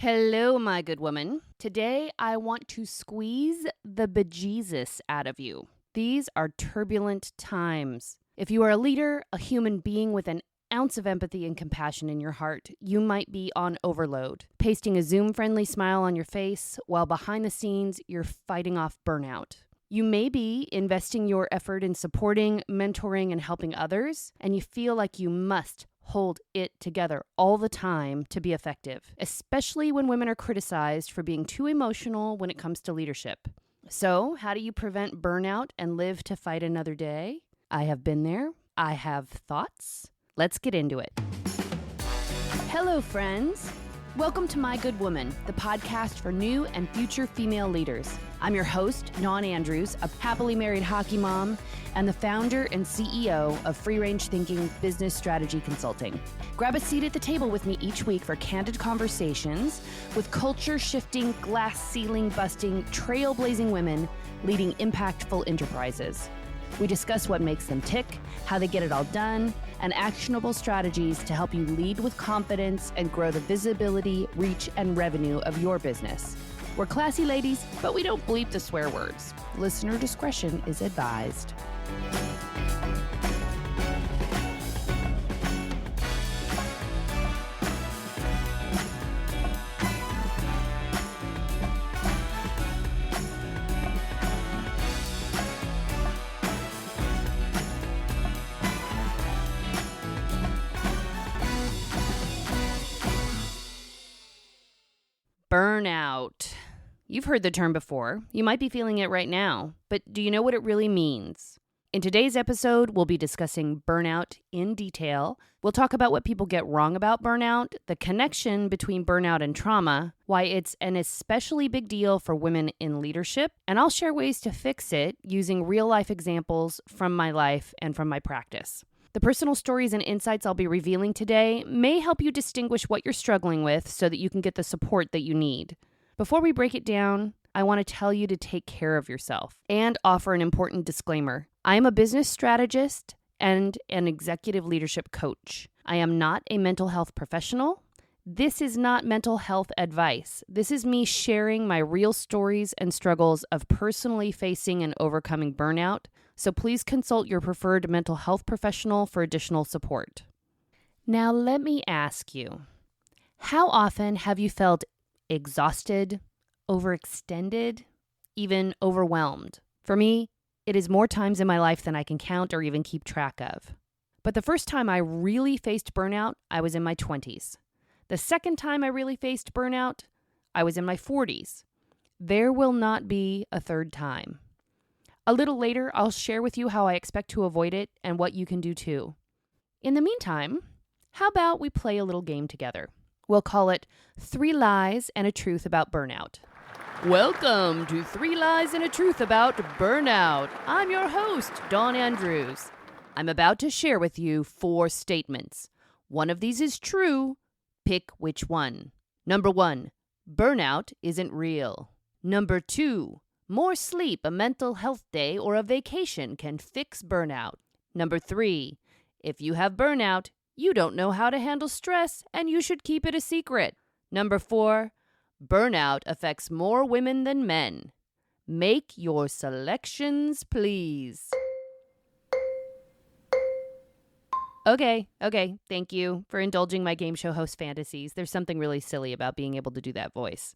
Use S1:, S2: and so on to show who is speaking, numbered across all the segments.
S1: Hello, my good woman. Today, I want to squeeze the bejesus out of you. These are turbulent times. If you are a leader, a human being with an ounce of empathy and compassion in your heart, you might be on overload, pasting a Zoom-friendly smile on your face while behind the scenes, you're fighting off burnout. You may be investing your effort in supporting, mentoring, and helping others, and you feel like you must hold it together all the time to be effective, especially when women are criticized for being too emotional when it comes to leadership. So, how do you prevent burnout and live to fight another day? I have been there. I have thoughts. Let's get into it. Hello, friends. Welcome to My Good Woman, the podcast for new and future female leaders. I'm your host, Dawn Andrews, a happily married hockey mom and the founder and CEO of Free Range Thinking Business Strategy Consulting. Grab a seat at the table with me each week for candid conversations with culture-shifting, glass-ceiling-busting, trailblazing women leading impactful enterprises. We discuss what makes them tick, how they get it all done, and actionable strategies to help you lead with confidence and grow the visibility, reach, and revenue of your business. We're classy ladies, but we don't bleep the swear words. Listener discretion is advised. Burnout. You've heard the term before. You might be feeling it right now, but do you know what it really means? In today's episode, we'll be discussing burnout in detail. We'll talk about what people get wrong about burnout, the connection between burnout and trauma, why it's an especially big deal for women in leadership, and I'll share ways to fix it using real-life examples from my life and from my practice. The personal stories and insights I'll be revealing today may help you distinguish what you're struggling with so that you can get the support that you need. Before we break it down, I want to tell you to take care of yourself and offer an important disclaimer. I am a business strategist and an executive leadership coach. I am not a mental health professional. This is not mental health advice. This is me sharing my real stories and struggles of personally facing and overcoming burnout. So please consult your preferred mental health professional for additional support. Now let me ask you, how often have you felt exhausted, overextended, even overwhelmed? For me, it is more times in my life than I can count or even keep track of. But the first time I really faced burnout, I was in my 20s. The second time I really faced burnout, I was in my 40s. There will not be a third time. A little later, I'll share with you how I expect to avoid it and what you can do too. In the meantime, how about we play a little game together? We'll call it 3 Lies and a Truth About Burnout. Welcome to 3 Lies and a Truth About Burnout. I'm your host, Dawn Andrews. I'm about to share with you 4 statements. One of these is true. Pick which one. Number 1, burnout isn't real. Number 2, more sleep, a mental health day, or a vacation can fix burnout. Number 3, if you have burnout, you don't know how to handle stress and you should keep it a secret. Number 4, burnout affects more women than men. Make your selections, please. Okay, thank you for indulging my game show host fantasies. There's something really silly about being able to do that voice.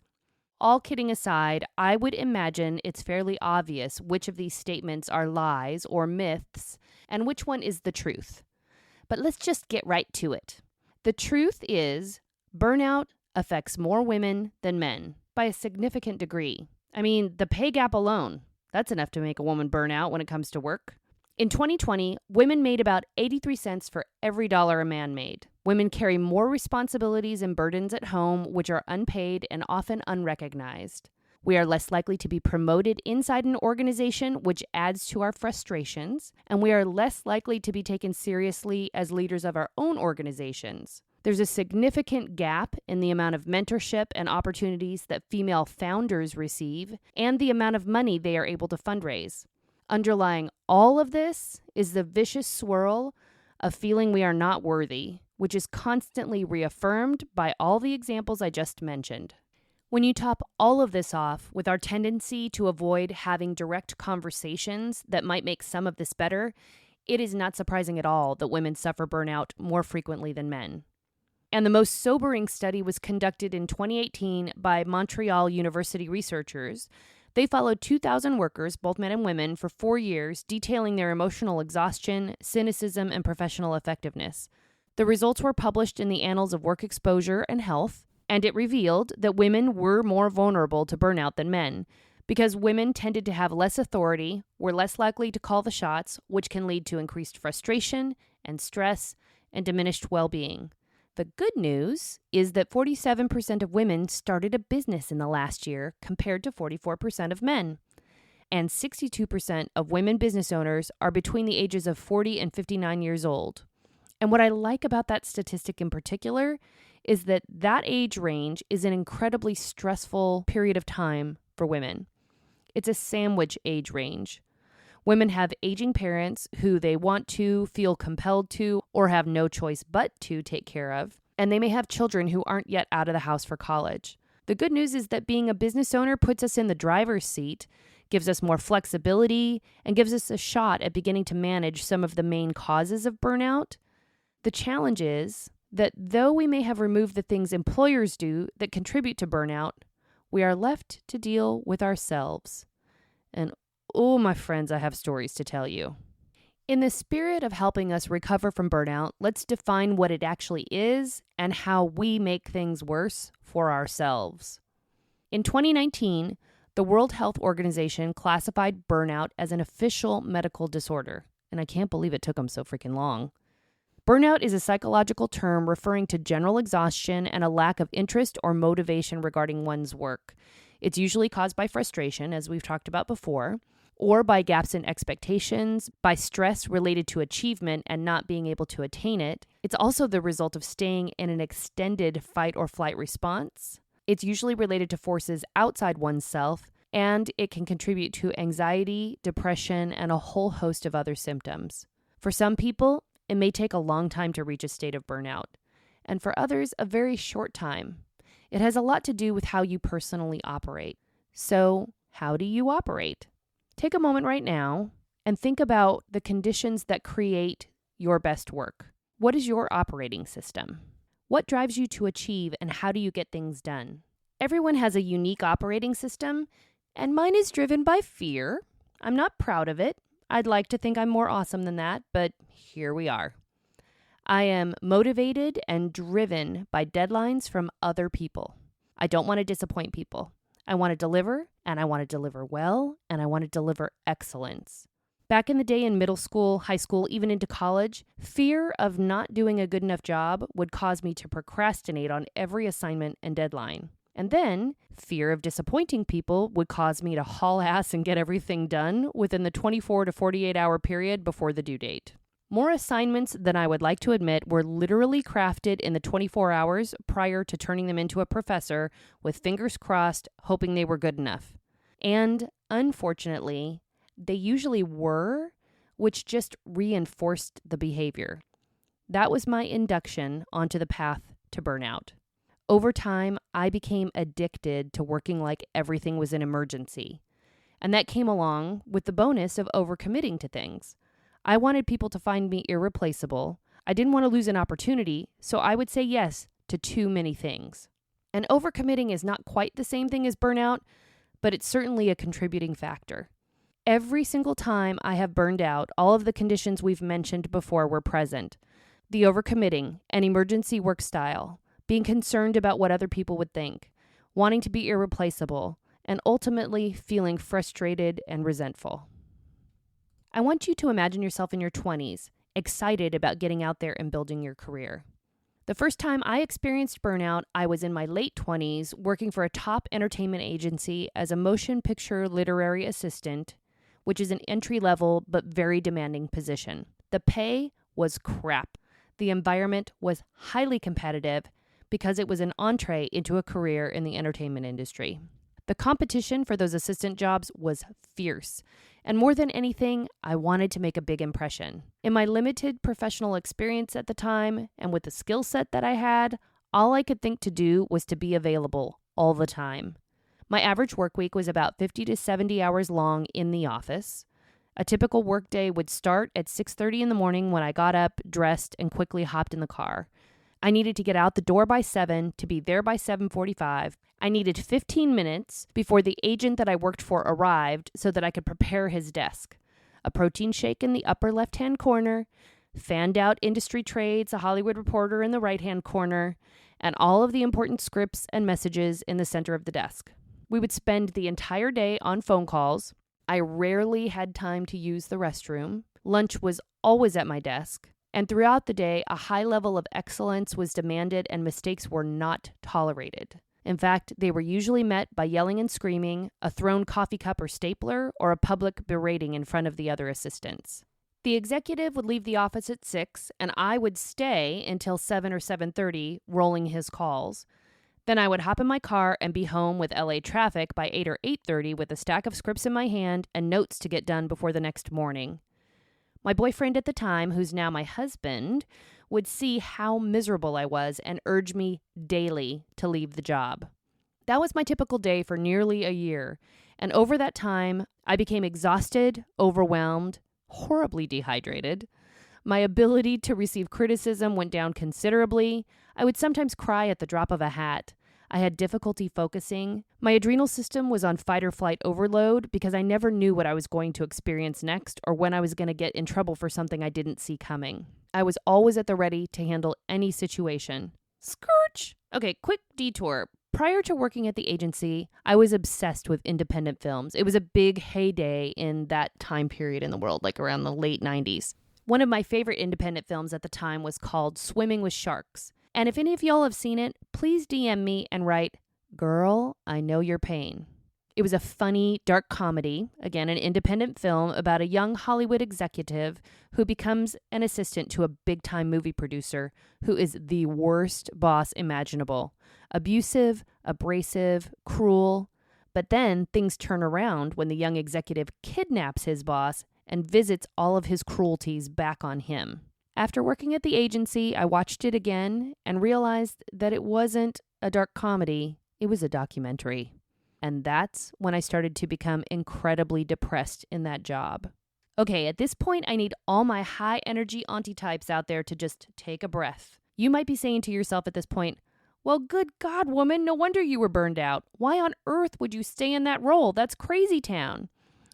S1: All kidding aside, I would imagine it's fairly obvious which of these statements are lies or myths and which one is the truth. But let's just get right to it. The truth is, burnout affects more women than men by a significant degree. I mean, the pay gap alone, that's enough to make a woman burn out when it comes to work. In 2020, women made about 83 cents for every dollar a man made. Women carry more responsibilities and burdens at home, which are unpaid and often unrecognized. We are less likely to be promoted inside an organization, which adds to our frustrations, and we are less likely to be taken seriously as leaders of our own organizations. There's a significant gap in the amount of mentorship and opportunities that female founders receive and the amount of money they are able to fundraise. Underlying all of this is the vicious swirl of feeling we are not worthy, which is constantly reaffirmed by all the examples I just mentioned. When you top all of this off with our tendency to avoid having direct conversations that might make some of this better, it is not surprising at all that women suffer burnout more frequently than men. And the most sobering study was conducted in 2018 by Montreal University researchers. They followed 2,000 workers, both men and women, for 4 years, detailing their emotional exhaustion, cynicism, and professional effectiveness. The results were published in the Annals of Work Exposure and Health, and it revealed that women were more vulnerable to burnout than men, because women tended to have less authority, were less likely to call the shots, which can lead to increased frustration and stress and diminished well-being. The good news is that 47% of women started a business in the last year compared to 44% of men. And 62% of women business owners are between the ages of 40 and 59 years old. And what I like about that statistic in particular is that that age range is an incredibly stressful period of time for women. It's a sandwich age range. Women have aging parents who they want to, feel compelled to, or have no choice but to take care of. And they may have children who aren't yet out of the house for college. The good news is that being a business owner puts us in the driver's seat, gives us more flexibility, and gives us a shot at beginning to manage some of the main causes of burnout. The challenge is that though we may have removed the things employers do that contribute to burnout, we are left to deal with ourselves. And oh, my friends, I have stories to tell you. In the spirit of helping us recover from burnout, let's define what it actually is and how we make things worse for ourselves. In 2019, the World Health Organization classified burnout as an official medical disorder, and I can't believe it took them so freaking long. Burnout is a psychological term referring to general exhaustion and a lack of interest or motivation regarding one's work. It's usually caused by frustration, as we've talked about before, or by gaps in expectations, by stress related to achievement and not being able to attain it. It's also the result of staying in an extended fight or flight response. It's usually related to forces outside oneself, and it can contribute to anxiety, depression, and a whole host of other symptoms. For some people, it may take a long time to reach a state of burnout, and for others, a very short time. It has a lot to do with how you personally operate. So, how do you operate? Take a moment right now and think about the conditions that create your best work. What is your operating system? What drives you to achieve, and how do you get things done? Everyone has a unique operating system, and mine is driven by fear. I'm not proud of it. I'd like to think I'm more awesome than that, but here we are. I am motivated and driven by deadlines from other people. I don't want to disappoint people. I want to deliver, and I want to deliver well, and I want to deliver excellence. Back in the day in middle school, high school, even into college, fear of not doing a good enough job would cause me to procrastinate on every assignment and deadline. And then, fear of disappointing people would cause me to haul ass and get everything done within the 24 to 48 hour period before the due date. More assignments than I would like to admit were literally crafted in the 24 hours prior to turning them into a professor, with fingers crossed, hoping they were good enough. And unfortunately, they usually were, which just reinforced the behavior. That was my induction onto the path to burnout. Over time, I became addicted to working like everything was an emergency. And that came along with the bonus of overcommitting to things. I wanted people to find me irreplaceable. I didn't want to lose an opportunity, so I would say yes to too many things. And overcommitting is not quite the same thing as burnout, but it's certainly a contributing factor. Every single time I have burned out, all of the conditions we've mentioned before were present. The overcommitting, an emergency work style, being concerned about what other people would think, wanting to be irreplaceable, and ultimately feeling frustrated and resentful. I want you to imagine yourself in your 20s, excited about getting out there and building your career. The first time I experienced burnout, I was in my late 20s, working for a top entertainment agency as a motion picture literary assistant, which is an entry-level but very demanding position. The pay was crap. The environment was highly competitive because it was an entree into a career in the entertainment industry. The competition for those assistant jobs was fierce. And more than anything, I wanted to make a big impression. In my limited professional experience at the time, and with the skill set that I had, all I could think to do was to be available all the time. My average work week was about 50 to 70 hours long in the office. A typical workday would start at 6:30 in the morning when I got up, dressed, and quickly hopped in the car. I needed to get out the door by 7 to be there by 7:45. I needed 15 minutes before the agent that I worked for arrived so that I could prepare his desk. A protein shake in the upper left-hand corner, fanned out industry trades, a Hollywood reporter in the right-hand corner, and all of the important scripts and messages in the center of the desk. We would spend the entire day on phone calls. I rarely had time to use the restroom. Lunch was always at my desk. And throughout the day, a high level of excellence was demanded and mistakes were not tolerated. In fact, they were usually met by yelling and screaming, a thrown coffee cup or stapler, or a public berating in front of the other assistants. The executive would leave the office at 6, and I would stay until 7 or 7:30, rolling his calls. Then I would hop in my car and be home with LA traffic by 8 or 8:30 with a stack of scripts in my hand and notes to get done before the next morning. My boyfriend at the time, who's now my husband, would see how miserable I was and urge me daily to leave the job. That was my typical day for nearly a year, and over that time, I became exhausted, overwhelmed, horribly dehydrated. My ability to receive criticism went down considerably. I would sometimes cry at the drop of a hat. I had difficulty focusing. My adrenal system was on fight or flight overload because I never knew what I was going to experience next or when I was going to get in trouble for something I didn't see coming. I was always at the ready to handle any situation. Scourge! Okay, quick detour. Prior to working at the agency, I was obsessed with independent films. It was a big heyday in that time period in the world, like around the late 90s. One of my favorite independent films at the time was called Swimming with Sharks. And if any of y'all have seen it, please DM me and write, "Girl, I know your pain." It was a funny, dark comedy, again, an independent film about a young Hollywood executive who becomes an assistant to a big-time movie producer who is the worst boss imaginable. Abusive, abrasive, cruel. But then things turn around when the young executive kidnaps his boss and visits all of his cruelties back on him. After working at the agency, I watched it again and realized that it wasn't a dark comedy, it was a documentary. And that's when I started to become incredibly depressed in that job. Okay, at this point, I need all my high-energy auntie types out there to just take a breath. You might be saying to yourself at this point, "Well, good God, woman, no wonder you were burned out. Why on earth would you stay in that role? That's crazy town."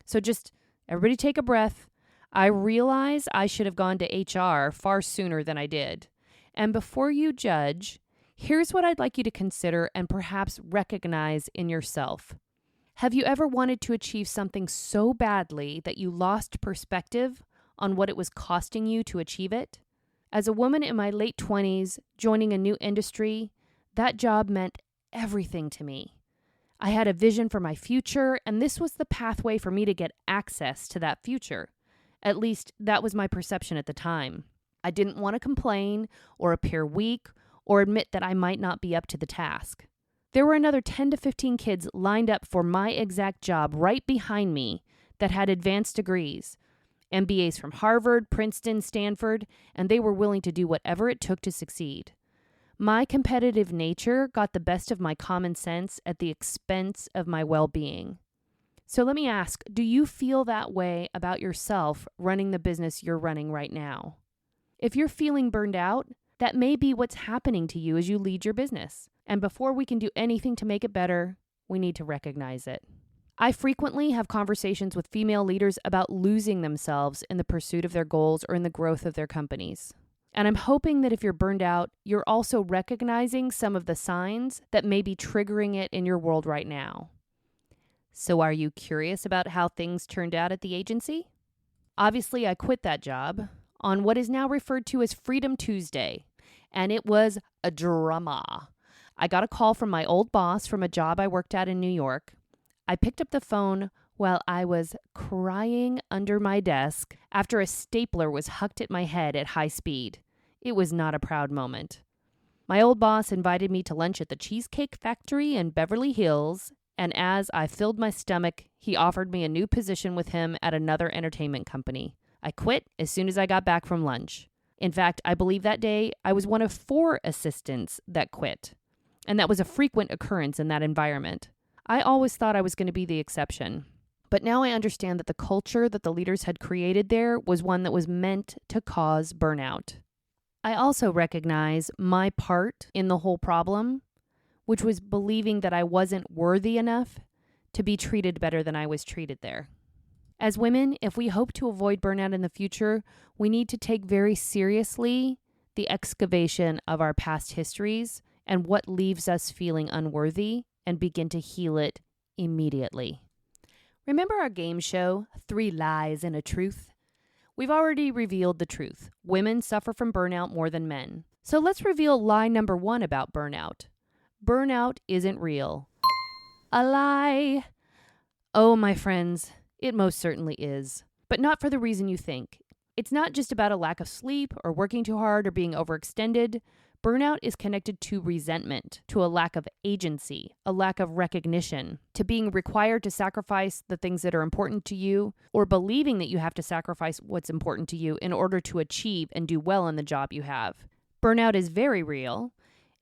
S1: So just everybody take a breath. I realize I should have gone to HR far sooner than I did. And before you judge, here's what I'd like you to consider and perhaps recognize in yourself. Have you ever wanted to achieve something so badly that you lost perspective on what it was costing you to achieve it? As a woman in my late 20s, joining a new industry, that job meant everything to me. I had a vision for my future, and this was the pathway for me to get access to that future. At least, that was my perception at the time. I didn't want to complain or appear weak or admit that I might not be up to the task. There were another 10 to 15 kids lined up for my exact job right behind me that had advanced degrees, MBAs from Harvard, Princeton, Stanford, and they were willing to do whatever it took to succeed. My competitive nature got the best of my common sense at the expense of my well-being. So let me ask, do you feel that way about yourself running the business you're running right now? If you're feeling burned out, that may be what's happening to you as you lead your business. And before we can do anything to make it better, we need to recognize it. I frequently have conversations with female leaders about losing themselves in the pursuit of their goals or in the growth of their companies. And I'm hoping that if you're burned out, you're also recognizing some of the signs that may be triggering it in your world right now. So are you curious about how things turned out at the agency? Obviously, I quit that job on what is now referred to as Freedom Tuesday, and it was a drama. I got a call from my old boss from a job I worked at in New York. I picked up the phone while I was crying under my desk after a stapler was hucked at my head at high speed. It was not a proud moment. My old boss invited me to lunch at the Cheesecake Factory in Beverly Hills, and as I filled my stomach, he offered me a new position with him at another entertainment company. I quit as soon as I got back from lunch. In fact, I believe that day I was one of 4 assistants that quit, and that was a frequent occurrence in that environment. I always thought I was going to be the exception. But now I understand that the culture that the leaders had created there was one that was meant to cause burnout. I also recognize my part in the whole problem, which was believing that I wasn't worthy enough to be treated better than I was treated there. As women, if we hope to avoid burnout in the future, we need to take very seriously the excavation of our past histories and what leaves us feeling unworthy and begin to heal it immediately. Remember our game show, 3 Lies and a Truth? We've already revealed the truth. Women suffer from burnout more than men. So let's reveal lie number 1 about burnout. Burnout isn't real. A lie. Oh, my friends, it most certainly is. But not for the reason you think. It's not just about a lack of sleep or working too hard or being overextended. Burnout is connected to resentment, to a lack of agency, a lack of recognition, to being required to sacrifice the things that are important to you, or believing that you have to sacrifice what's important to you in order to achieve and do well in the job you have. Burnout is very real,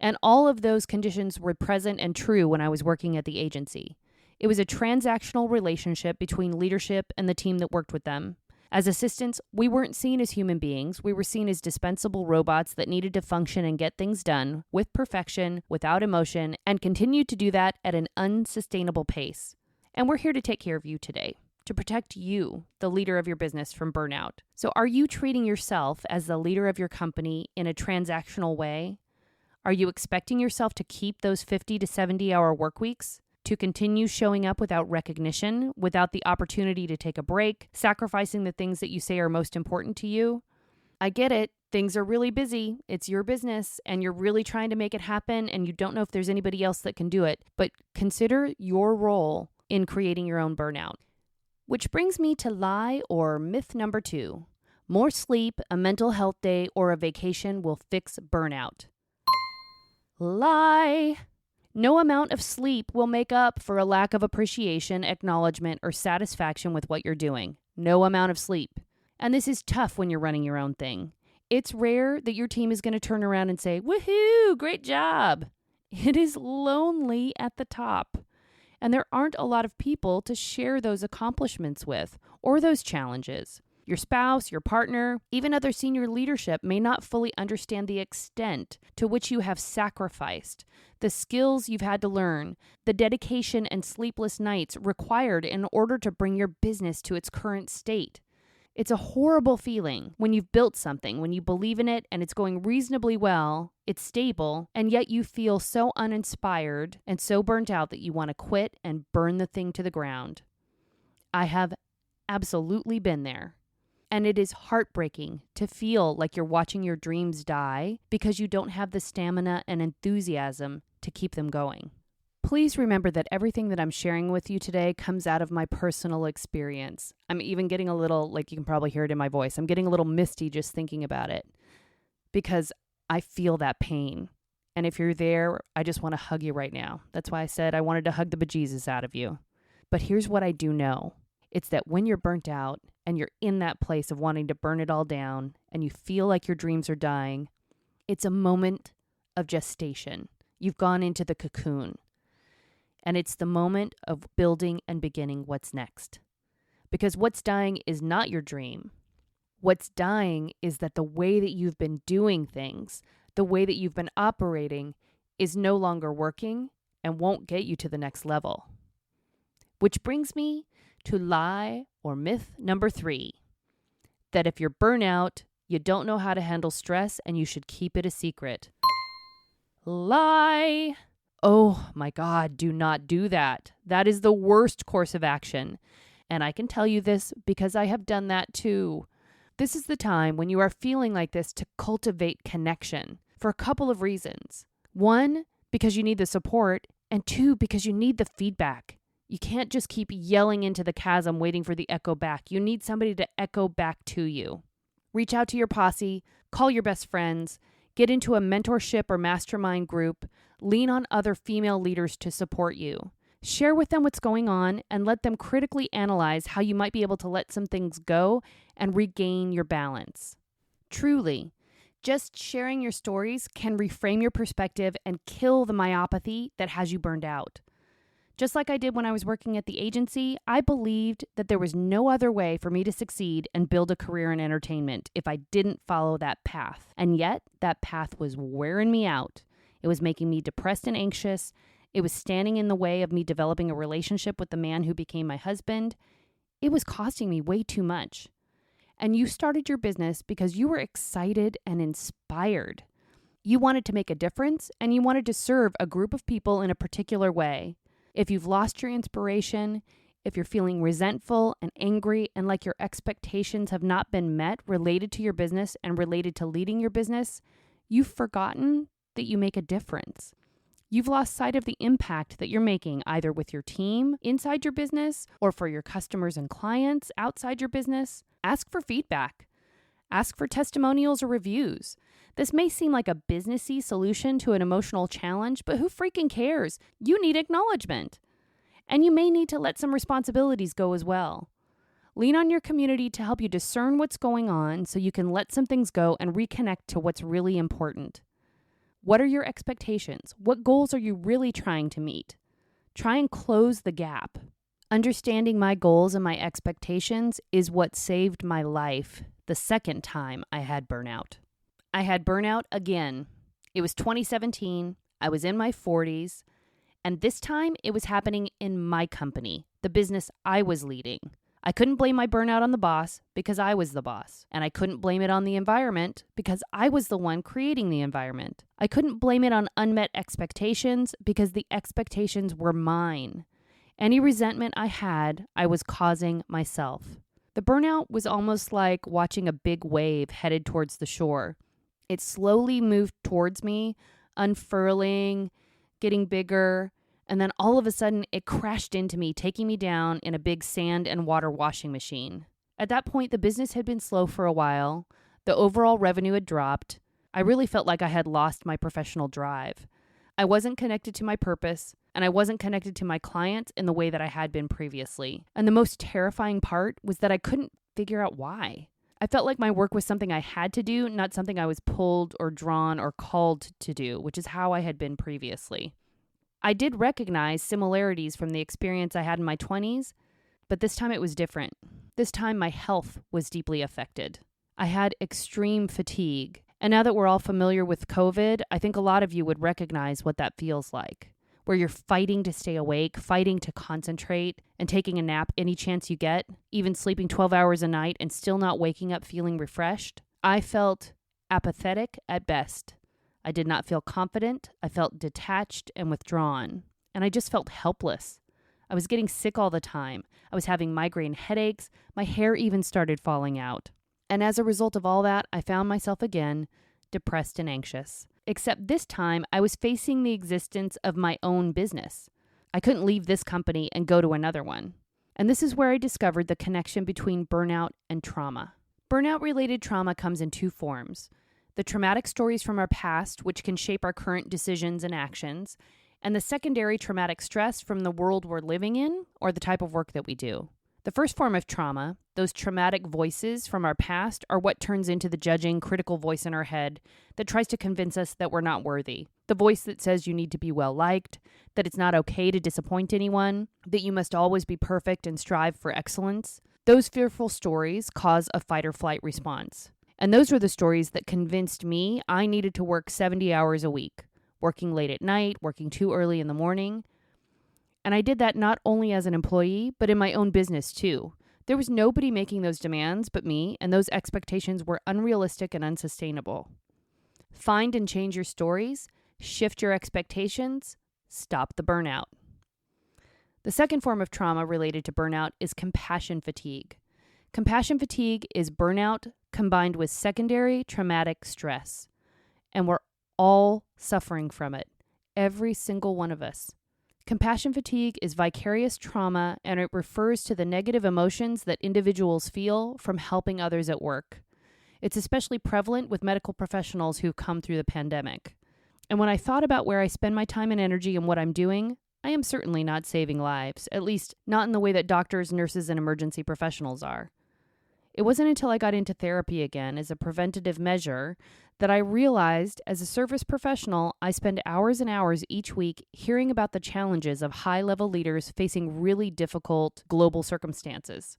S1: and all of those conditions were present and true when I was working at the agency. It was a transactional relationship between leadership and the team that worked with them. As assistants, we weren't seen as human beings. We were seen as dispensable robots that needed to function and get things done with perfection, without emotion, and continued to do that at an unsustainable pace. And we're here to take care of you today, to protect you, the leader of your business, from burnout. So are you treating yourself as the leader of your company in a transactional way? Are you expecting yourself to keep those 50 to 70-hour work weeks? To continue showing up without recognition, without the opportunity to take a break, sacrificing the things that you say are most important to you? I get it. Things are really busy. It's your business, and you're really trying to make it happen, and you don't know if there's anybody else that can do it. But consider your role in creating your own burnout. Which brings me to lie or myth number 2. More sleep, a mental health day, or a vacation will fix burnout. Lie. No amount of sleep will make up for a lack of appreciation, acknowledgement, or satisfaction with what you're doing. No amount of sleep. And this is tough when you're running your own thing. It's rare that your team is going to turn around and say, "Woohoo, great job." It is lonely at the top. And there aren't a lot of people to share those accomplishments with or those challenges. Your spouse, your partner, even other senior leadership may not fully understand the extent to which you have sacrificed, the skills you've had to learn, the dedication and sleepless nights required in order to bring your business to its current state. It's a horrible feeling when you've built something, when you believe in it and it's going reasonably well, it's stable, and yet you feel so uninspired and so burnt out that you want to quit and burn the thing to the ground. I have absolutely been there. And it is heartbreaking to feel like you're watching your dreams die because you don't have the stamina and enthusiasm to keep them going. Please remember that everything that I'm sharing with you today comes out of my personal experience. I'm even getting a little, like you can probably hear it in my voice, I'm getting a little misty just thinking about it because I feel that pain. And if you're there, I just want to hug you right now. That's why I said I wanted to hug the bejesus out of you. But here's what I do know. It's that when you're burnt out and you're in that place of wanting to burn it all down and you feel like your dreams are dying, it's a moment of gestation. You've gone into the cocoon. And it's the moment of building and beginning what's next. Because what's dying is not your dream. What's dying is that the way that you've been doing things, the way that you've been operating, is no longer working and won't get you to the next level. Which brings me to lie or myth number 3, that if you're burnout, you don't know how to handle stress and you should keep it a secret. Lie. Oh my God, do not do that. That is the worst course of action. And I can tell you this because I have done that too. This is the time when you are feeling like this to cultivate connection for a couple of reasons. 1, because you need the support, and 2, because you need the feedback. You can't just keep yelling into the chasm waiting for the echo back. You need somebody to echo back to you. Reach out to your posse, call your best friends, get into a mentorship or mastermind group, lean on other female leaders to support you. Share with them what's going on and let them critically analyze how you might be able to let some things go and regain your balance. Truly, just sharing your stories can reframe your perspective and kill the myopathy that has you burned out. Just like I did when I was working at the agency, I believed that there was no other way for me to succeed and build a career in entertainment if I didn't follow that path. And yet, that path was wearing me out. It was making me depressed and anxious. It was standing in the way of me developing a relationship with the man who became my husband. It was costing me way too much. And you started your business because you were excited and inspired. You wanted to make a difference, and you wanted to serve a group of people in a particular way. If you've lost your inspiration, if you're feeling resentful and angry and like your expectations have not been met related to your business and related to leading your business, you've forgotten that you make a difference. You've lost sight of the impact that you're making either with your team inside your business or for your customers and clients outside your business. Ask for feedback. Ask for testimonials or reviews. This may seem like a businessy solution to an emotional challenge, but who freaking cares? You need acknowledgement. And you may need to let some responsibilities go as well. Lean on your community to help you discern what's going on so you can let some things go and reconnect to what's really important. What are your expectations? What goals are you really trying to meet? Try and close the gap. Understanding my goals and my expectations is what saved my life the second time I had burnout. I had burnout again. It was 2017. I was in my 40s. And this time it was happening in my company, the business I was leading. I couldn't blame my burnout on the boss because I was the boss. And I couldn't blame it on the environment because I was the one creating the environment. I couldn't blame it on unmet expectations because the expectations were mine. Any resentment I had, I was causing myself. The burnout was almost like watching a big wave headed towards the shore. It slowly moved towards me, unfurling, getting bigger, and then all of a sudden it crashed into me, taking me down in a big sand and water washing machine. At that point, the business had been slow for a while. The overall revenue had dropped. I really felt like I had lost my professional drive. I wasn't connected to my purpose, and I wasn't connected to my clients in the way that I had been previously. And the most terrifying part was that I couldn't figure out why. I felt like my work was something I had to do, not something I was pulled or drawn or called to do, which is how I had been previously. I did recognize similarities from the experience I had in my 20s, but this time it was different. This time my health was deeply affected. I had extreme fatigue, and now that we're all familiar with COVID, I think a lot of you would recognize what that feels like, where you're fighting to stay awake, fighting to concentrate, and taking a nap any chance you get, even sleeping 12 hours a night and still not waking up feeling refreshed. I felt apathetic at best. I did not feel confident. I felt detached and withdrawn, and I just felt helpless. I was getting sick all the time. I was having migraine headaches. My hair even started falling out. And as a result of all that, I found myself again depressed and anxious. Except this time, I was facing the existence of my own business. I couldn't leave this company and go to another one. And this is where I discovered the connection between burnout and trauma. Burnout-related trauma comes in two forms: the traumatic stories from our past, which can shape our current decisions and actions, and the secondary traumatic stress from the world we're living in or the type of work that we do. The first form of trauma, those traumatic voices from our past, are what turns into the judging, critical voice in our head that tries to convince us that we're not worthy. The voice that says you need to be well-liked, that it's not okay to disappoint anyone, that you must always be perfect and strive for excellence. Those fearful stories cause a fight or flight response. And those were the stories that convinced me I needed to work 70 hours a week, working late at night, working too early in the morning. And I did that not only as an employee, but in my own business too. There was nobody making those demands but me, and those expectations were unrealistic and unsustainable. Find and change your stories, shift your expectations, stop the burnout. The second form of trauma related to burnout is compassion fatigue. Compassion fatigue is burnout combined with secondary traumatic stress. And we're all suffering from it, every single one of us. Compassion fatigue is vicarious trauma, and it refers to the negative emotions that individuals feel from helping others at work. It's especially prevalent with medical professionals who've come through the pandemic. And when I thought about where I spend my time and energy and what I'm doing, I am certainly not saving lives, at least not in the way that doctors, nurses, and emergency professionals are. It wasn't until I got into therapy again as a preventative measure that I realized as a service professional, I spend hours and hours each week hearing about the challenges of high-level leaders facing really difficult global circumstances.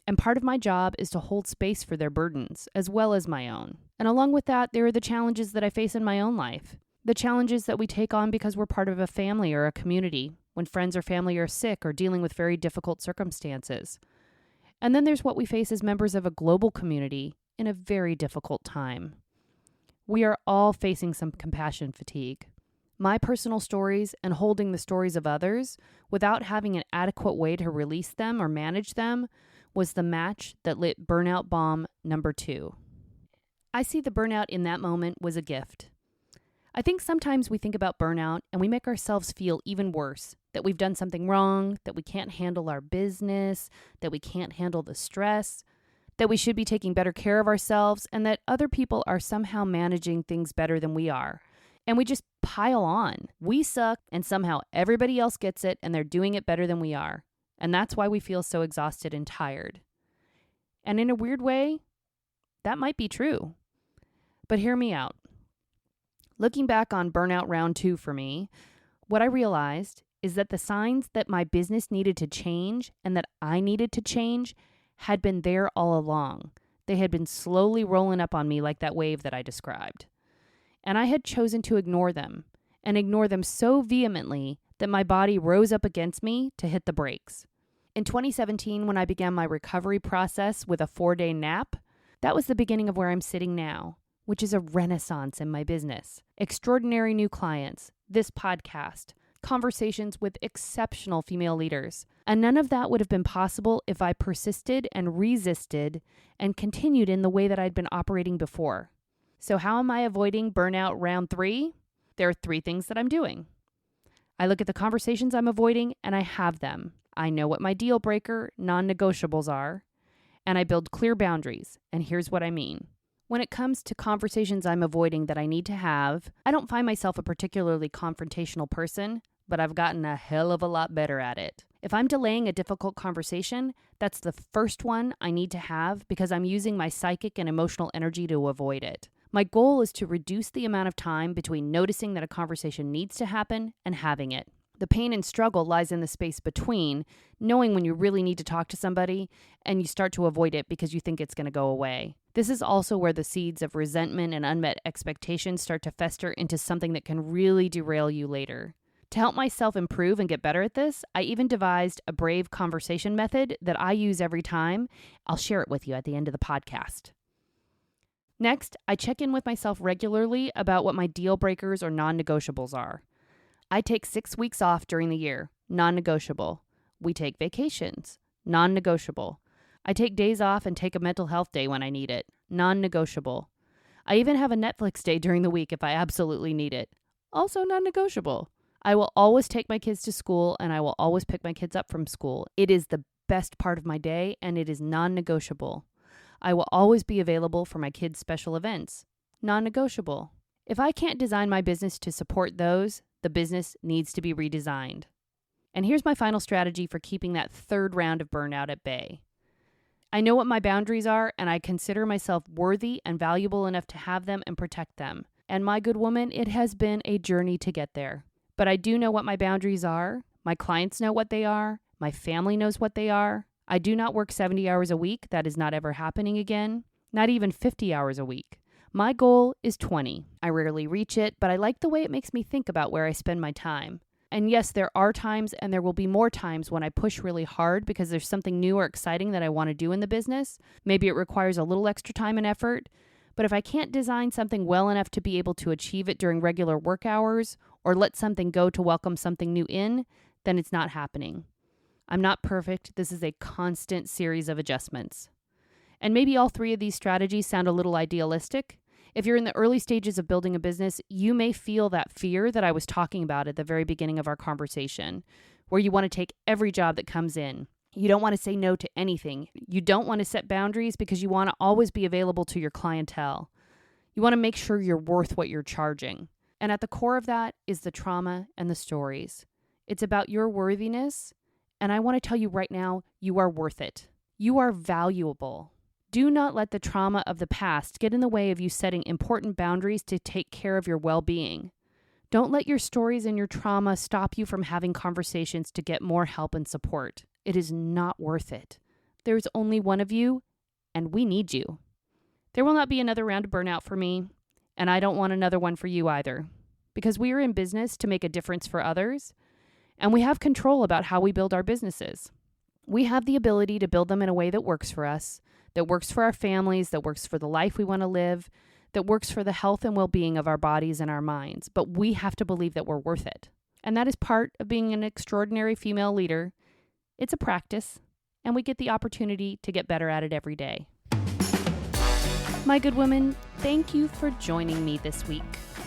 S1: And part of my job is to hold space for their burdens, as well as my own. And along with that, there are the challenges that I face in my own life. The challenges that we take on because we're part of a family or a community, when friends or family are sick or dealing with very difficult circumstances. And then there's what we face as members of a global community in a very difficult time. We are all facing some compassion fatigue. My personal stories and holding the stories of others without having an adequate way to release them or manage them was the match that lit burnout bomb number 2. I see the burnout in that moment was a gift. I think sometimes we think about burnout and we make ourselves feel even worse, that we've done something wrong, that we can't handle our business, that we can't handle the stress, that we should be taking better care of ourselves, and that other people are somehow managing things better than we are. And we just pile on. We suck, and somehow everybody else gets it, and they're doing it better than we are. And that's why we feel so exhausted and tired. And in a weird way, that might be true. But hear me out. Looking back on burnout round 2 for me, what I realized is that the signs that my business needed to change and that I needed to change had been there all along. They had been slowly rolling up on me like that wave that I described. And I had chosen to ignore them, and ignore them so vehemently that my body rose up against me to hit the brakes. In 2017, when I began my recovery process with a 4-day nap, that was the beginning of where I'm sitting now, which is a renaissance in my business. Extraordinary new clients, this podcast, conversations with exceptional female leaders. And none of that would have been possible if I persisted and resisted and continued in the way that I'd been operating before. So how am I avoiding burnout round 3? There are 3 things that I'm doing. I look at the conversations I'm avoiding and I have them. I know what my deal breaker, non-negotiables are, and I build clear boundaries. And here's what I mean. When it comes to conversations I'm avoiding that I need to have, I don't find myself a particularly confrontational person, but I've gotten a hell of a lot better at it. If I'm delaying a difficult conversation, that's the first one I need to have because I'm using my psychic and emotional energy to avoid it. My goal is to reduce the amount of time between noticing that a conversation needs to happen and having it. The pain and struggle lies in the space between knowing when you really need to talk to somebody and you start to avoid it because you think it's going to go away. This is also where the seeds of resentment and unmet expectations start to fester into something that can really derail you later. To help myself improve and get better at this, I even devised a brave conversation method that I use every time. I'll share it with you at the end of the podcast. Next, I check in with myself regularly about what my deal breakers or non-negotiables are. I take 6 weeks off during the year, non-negotiable. We take vacations, non-negotiable. I take days off and take a mental health day when I need it, non-negotiable. I even have a Netflix day during the week if I absolutely need it, also non-negotiable. I will always take my kids to school and I will always pick my kids up from school. It is the best part of my day and it is non-negotiable. I will always be available for my kids' special events, non-negotiable. If I can't design my business to support those, the business needs to be redesigned. And here's my final strategy for keeping that 3rd round of burnout at bay. I know what my boundaries are, and I consider myself worthy and valuable enough to have them and protect them. And my good woman, it has been a journey to get there. But I do know what my boundaries are. My clients know what they are. My family knows what they are. I do not work 70 hours a week. That is not ever happening again. Not even 50 hours a week. My goal is 20. I rarely reach it, but I like the way it makes me think about where I spend my time. And yes, there are times and there will be more times when I push really hard because there's something new or exciting that I want to do in the business. Maybe it requires a little extra time and effort. But if I can't design something well enough to be able to achieve it during regular work hours or let something go to welcome something new in, then it's not happening. I'm not perfect. This is a constant series of adjustments. And maybe all 3 of these strategies sound a little idealistic. If you're in the early stages of building a business, you may feel that fear that I was talking about at the very beginning of our conversation, where you want to take every job that comes in. You don't want to say no to anything. You don't want to set boundaries because you want to always be available to your clientele. You want to make sure you're worth what you're charging. And at the core of that is the trauma and the stories. It's about your worthiness. And I want to tell you right now, you are worth it. You are valuable. Do not let the trauma of the past get in the way of you setting important boundaries to take care of your well-being. Don't let your stories and your trauma stop you from having conversations to get more help and support. It is not worth it. There's only one of you, and we need you. There will not be another round of burnout for me, and I don't want another one for you either, because we are in business to make a difference for others, and we have control about how we build our businesses. We have the ability to build them in a way that works for us, that works for our families, that works for the life we want to live, that works for the health and well-being of our bodies and our minds, but we have to believe that we're worth it. And that is part of being an extraordinary female leader. It's a practice, and we get the opportunity to get better at it every day. My good woman, thank you for joining me this week.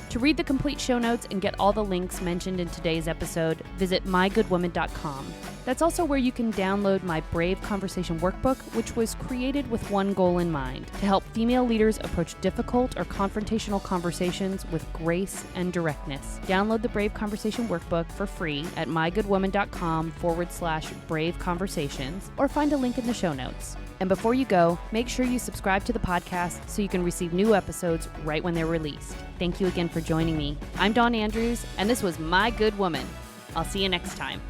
S1: To read the complete show notes and get all the links mentioned in today's episode, visit mygoodwoman.com. That's also where you can download my Brave Conversation Workbook, which was created with one goal in mind, to help female leaders approach difficult or confrontational conversations with grace and directness. Download the Brave Conversation Workbook for free at mygoodwoman.com/Brave Conversations, or find a link in the show notes. And before you go, make sure you subscribe to the podcast so you can receive new episodes right when they're released. Thank you again for joining me. I'm Dawn Andrews, and this was My Good Woman. I'll see you next time.